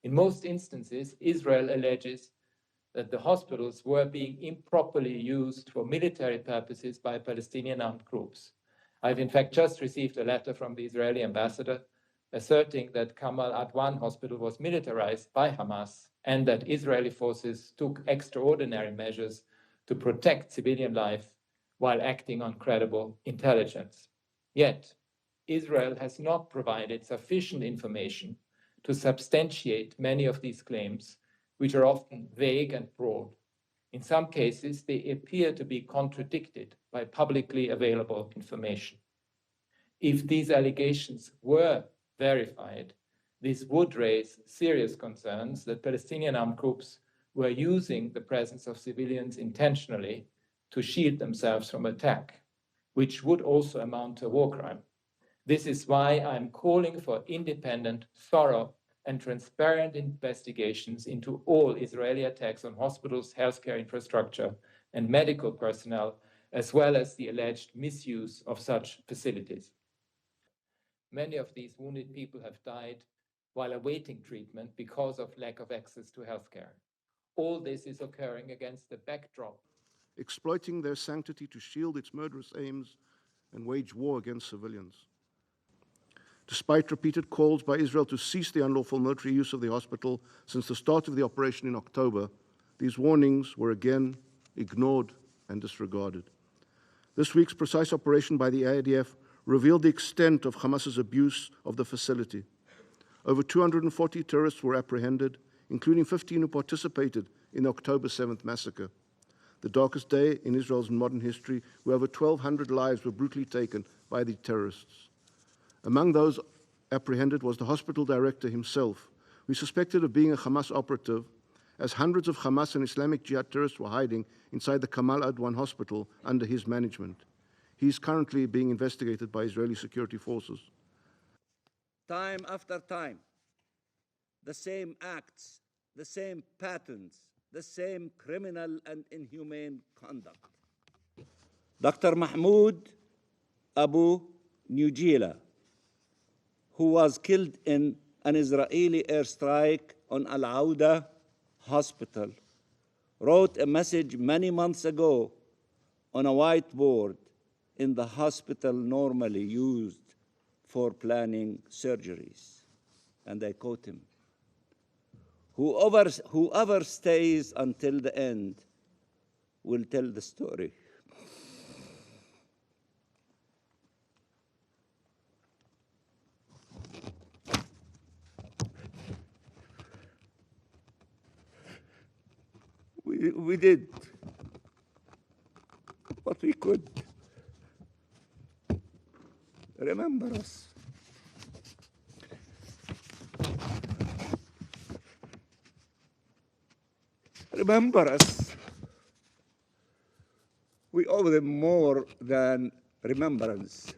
In most instances, Israel alleges that the hospitals were being improperly used for military purposes by Palestinian armed groups. I've in fact just received a letter from the Israeli ambassador asserting that Kamal Adwan hospital was militarized by Hamas and that Israeli forces took extraordinary measures to protect civilian life while acting on credible intelligence. Yet, Israel has not provided sufficient information to substantiate many of these claims, which are often vague and broad. In some cases, they appear to be contradicted by publicly available information. If these allegations were verified, this would raise serious concerns that Palestinian armed groups were using the presence of civilians intentionally to shield themselves from attack, which would also amount to a war crime. This is why I'm calling for independent, thorough, and transparent investigations into all Israeli attacks on hospitals, healthcare infrastructure, and medical personnel, as well as the alleged misuse of such facilities. Many of these wounded people have died while awaiting treatment because of lack of access to healthcare. All this is occurring against the backdrop exploiting their sanctity to shield its murderous aims and wage war against civilians. Despite repeated calls by Israel to cease the unlawful military use of the hospital since the start of the operation in October, these warnings were again ignored and disregarded. This week's precise operation by the IDF revealed the extent of Hamas's abuse of the facility. Over 240 terrorists were apprehended, including 15 who participated in the October 7th massacre, the darkest day in Israel's modern history, where over 1,200 lives were brutally taken by the terrorists. Among those apprehended was the hospital director himself, who is suspected of being a Hamas operative, as hundreds of Hamas and Islamic Jihad terrorists were hiding inside the Kamal Adwan hospital under his management. He is currently being investigated by Israeli security forces. Time after time, the same acts, the same patterns, the same criminal and inhumane conduct. Dr. Mahmoud Abu Nujila, who was killed in an Israeli airstrike on Al-Auda Hospital, wrote a message many months ago on a whiteboard in the hospital normally used for planning surgeries. And I quote him, whoever stays until the end will tell the story. We did what we could. Remember us. Remember us. We owe them more than remembrance.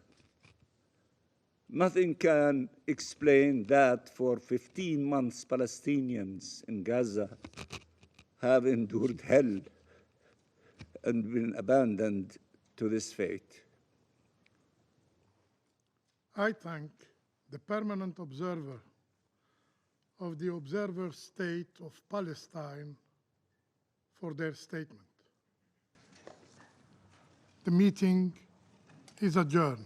Nothing can explain that for 15 months Palestinians in Gaza have endured hell and been abandoned to this fate. I thank the permanent observer of the Observer State of Palestine for their statement. The meeting is adjourned.